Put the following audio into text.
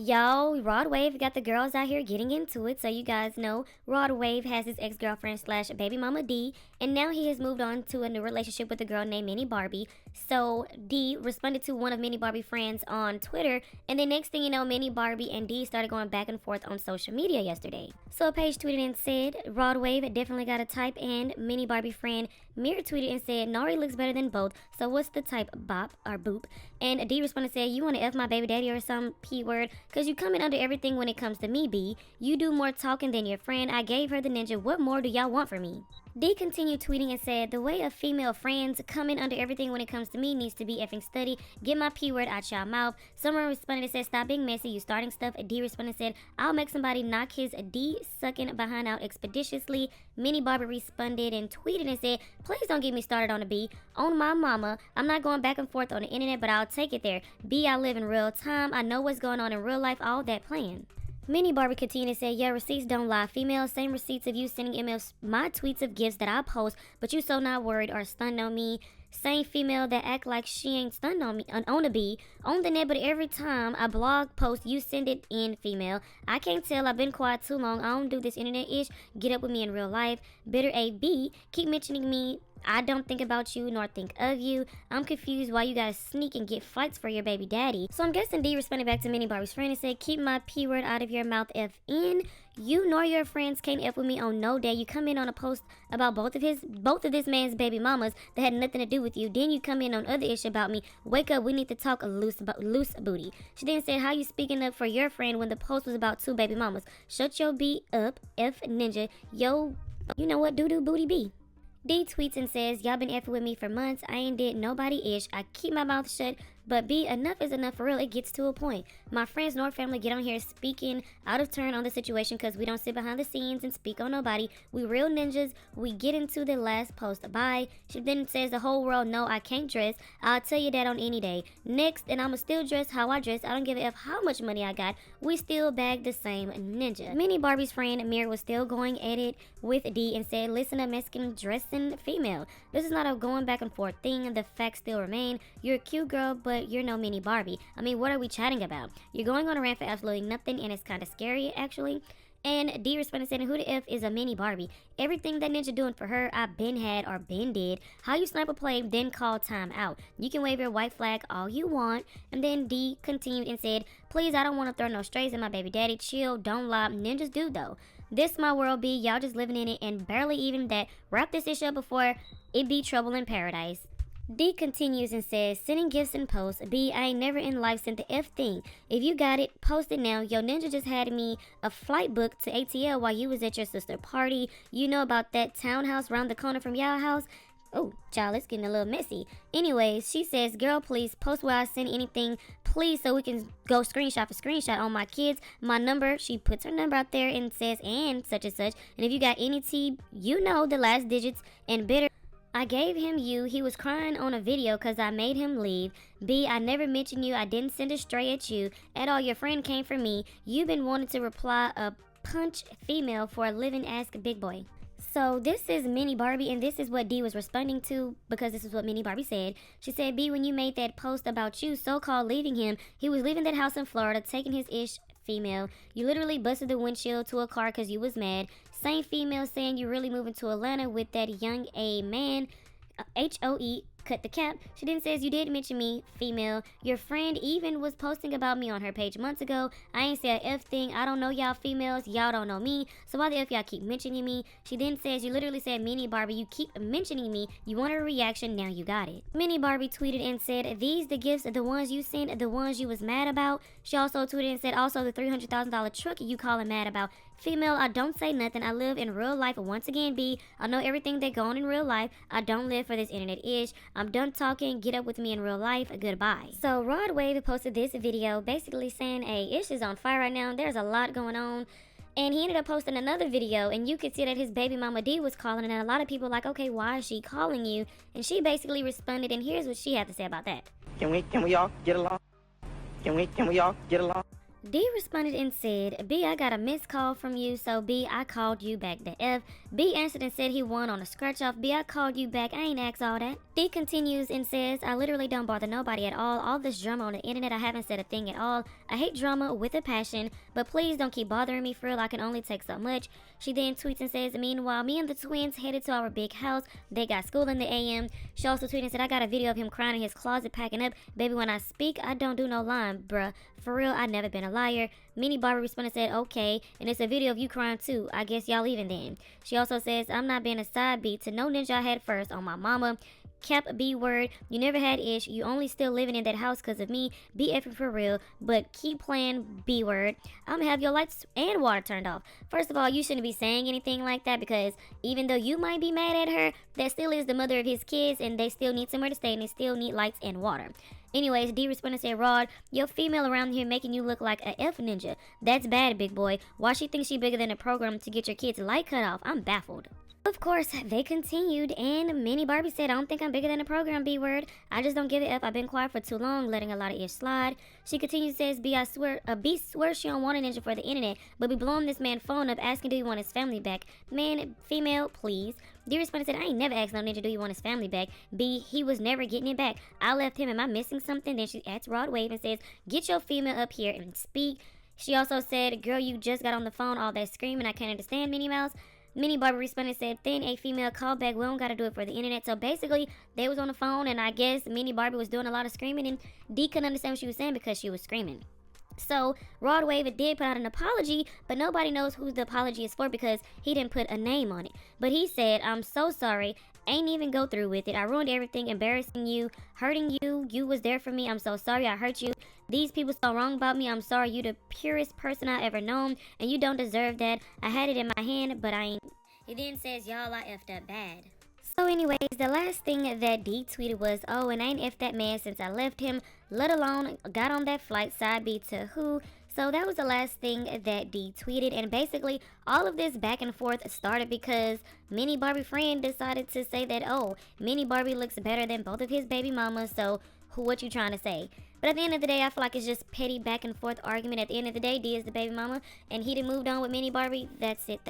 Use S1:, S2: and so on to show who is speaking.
S1: Y'all, Rod Wave got the girls out here getting into it. So you guys know Rod Wave has his ex-girlfriend slash baby mama D, and now he has moved on to a new relationship with a girl named Mini Barbie. So D responded to one of Mini Barbie friends on Twitter, and the next thing you know, Mini Barbie and D started going back and forth on social media yesterday. So a page tweeted and said, Rod Wave definitely got a type, and Mini Barbie friend Mirror tweeted and said, Nari looks better than both, so what's the type, bop or boop? And D responded and said, you want to F my baby daddy or some P word? Cause you coming under everything when it comes to me, B. You do more talking than your friend. I gave her the ninja. What more do y'all want from me? D continued tweeting and said, the way of female friends coming under everything when it comes to me needs to be effing study. Get my P word out y'all mouth. Someone responded and said, stop being messy. You starting stuff. D responded and said, I'll make somebody knock his D sucking behind out expeditiously. Mini Barbie responded and tweeted and said, please don't get me started on a B. On my mama. I'm not going back and forth on the internet, but I'll take it there. B, I live in real time. I know what's going on in real life. All that playing. Mini Barbie continued to say, yeah, receipts don't lie. Female, same receipts of you sending emails, my tweets of gifts that I post, but you so not worried or stunned on me. Same female that act like she ain't stunned on me, on a B, on the net, but every time I blog post, you send it in female. I can't tell, I've been quiet too long. I don't do this internet-ish. Get up with me in real life. Bitter A, B, keep mentioning me. I don't think about you nor think of you. I'm confused why you guys sneak and get fights for your baby daddy. So I'm guessing D responded back to Mini Barbie's friend and said, keep my P word out of your mouth, FN. You nor your friends can't F with me on no day. You come in on a post about both of this man's baby mamas that had nothing to do with you. Then you come in on other issue about me. Wake up, we need to talk loose booty. She then said, how you speaking up for your friend when the post was about two baby mamas? Shut your B up, F ninja. Yo, you know what, doo-doo booty B. D tweets and says, y'all been effing with me for months. I ain't did nobody-ish. I keep my mouth shut. But B, enough is enough for real. It gets to a point. My friends nor family get on here speaking out of turn on the situation because we don't sit behind the scenes and speak on nobody. We real ninjas. We get into the last post. Bye. She then says the whole world know I can't dress. I'll tell you that on any day. Next, and I'ma still dress how I dress. I don't give a F how much money I got. We still bag the same ninja. Mini Barbie's friend Mir was still going at it with D and said, listen up, Mexican dressing female. This is not a going back and forth thing. The facts still remain. You're a cute girl, but you're no Mini Barbie. I mean, what are we chatting about? You're going on a rant for absolutely nothing, and it's kind of scary, actually. And D responded saying, who the F is a Mini Barbie? Everything that ninja doing for her, I been had or been did. How you sniper play, then call time out. You can wave your white flag all you want. And then D continued and said, please, I don't want to throw no strays at my baby daddy. Chill, don't lie. Ninjas do, though. This my world be. Y'all just living in it, and barely even that. Wrap this issue up before it be trouble in paradise. D continues and says, sending gifts and posts. B, I ain't never in life sent the F thing. If you got it, post it now. Yo, ninja just had me a flight booked to ATL while you was at your sister party. You know about that townhouse round the corner from y'all house? Oh, child, it's getting a little messy. Anyways, she says, girl, please post where I send anything, please, so we can go screenshot for screenshot on my kids. My number, she puts her number out there and says, and such and such. And if you got any tea, you know the last digits. And bitter, I gave him you. He was crying on a video because I made him leave. B, I never mentioned you. I didn't send a stray at you. At all, your friend came for me. You've been wanting to reply a punch female for a living ask big boy. So this is Mini Barbie, and this is what D was responding to, because this is what Mini Barbie said. She said, B, when you made that post about you so-called leaving him, he was leaving that house in Florida, taking his ish female. You literally busted the windshield to a car because you was mad. Same female saying you really moving to Atlanta with that young A man. HOE, cut the cap. She then says, you did mention me, female. Your friend even was posting about me on her page months ago. I ain't say a F thing. I don't know y'all females. Y'all don't know me. So why the F y'all keep mentioning me? She then says, you literally said, Mini Barbie, you keep mentioning me. You wanted a reaction, now you got it. Mini Barbie tweeted and said, these the gifts, the ones you sent, the ones you was mad about. She also tweeted and said, also the $300,000 truck you calling mad about. Female, I don't say nothing. I live in real life. Once again, B, I know everything that go on in real life. I don't live for this internet-ish. I'm done talking. Get up with me in real life. Goodbye. So Rod Wave posted this video basically saying, hey, ish is on fire right now. There's a lot going on. And he ended up posting another video, and you could see that his baby mama D was calling, and a lot of people like, okay, why is she calling you? And she basically responded, and here's what she had to say about that.
S2: Can we all get along? Can we all get along?
S1: D responded and said, B, I got a missed call from you, so B, I called you back. The F. B answered and said he won on a scratch off. B, I called you back. I ain't asked all that. D continues and says, I literally don't bother nobody at all. All this drama on the internet, I haven't said a thing at all. I hate drama with a passion, but please don't keep bothering me for real. I can only take so much. She then tweets and says, meanwhile, me and the twins headed to our big house. They got school in the AM. She also tweeted and said, I got a video of him crying in his closet packing up. Baby, when I speak, I don't do no lying, bruh. For real, I never been a liar. Mini Barbie responded and said, okay, and it's a video of you crying too. I guess y'all even then. She also says, I'm not being a side beat to no ninja I had first on my mama. Cap B word, you never had ish, you only still living in that house cause of me, be effing for real, but keep playing B word, I'ma have your lights and water turned off. First of all, you shouldn't be saying anything like that because even though you might be mad at her, that still is the mother of his kids and they still need somewhere to stay and they still need lights and water. Anyways, D responded and said, Rod, your female around here making you look like a F ninja. That's bad, big boy. Why she thinks she bigger than a program to get your kids' light cut off? I'm baffled. Of course, they continued, and Mini Barbie said, I don't think I'm bigger than a program, B word. I just don't give a F. I've been quiet for too long, letting a lot of ish slide. She continues, says, B swears she don't want a ninja for the internet, but be blowing this man phone up asking do he want his family back. Man, female, please. D responded said, I ain't never asked no ninja do you want his family back. B, he was never getting it back. I left him. Am I missing something? Then she asks Rod Wave and says, get your female up here and speak. She also said, girl, you just got on the phone, all that screaming, I can't understand, Minnie Mouse. Mini Barbie responded and said, then a female called back, we don't gotta do it for the internet. So basically, they was on the phone and I guess Mini Barbie was doing a lot of screaming and D couldn't understand what she was saying because she was screaming. So Rod Wave did put out an apology, but nobody knows who the apology is for because he didn't put a name on it. But he said, I'm so sorry, ain't even go through with it. I ruined everything, embarrassing you, hurting you. You was there for me. I'm so sorry I hurt you. These people so wrong about me. I'm sorry. You the purest person I ever known, and you don't deserve that. I had it in my hand, but I ain't. He then says, y'all, I effed up bad. So anyways, the last thing that D tweeted was, oh, and I ain't effed that man since I left him, let alone got on that flight, side B to who. So that was the last thing that D tweeted, and basically all of this back and forth started because Mini Barbie friend decided to say that, oh, Mini Barbie looks better than both of his baby mamas, so what you trying to say? But at the end of the day, I feel like it's just petty back and forth argument. At the end of the day, D is the baby mama, and he done moved on with Mini Barbie. That's it.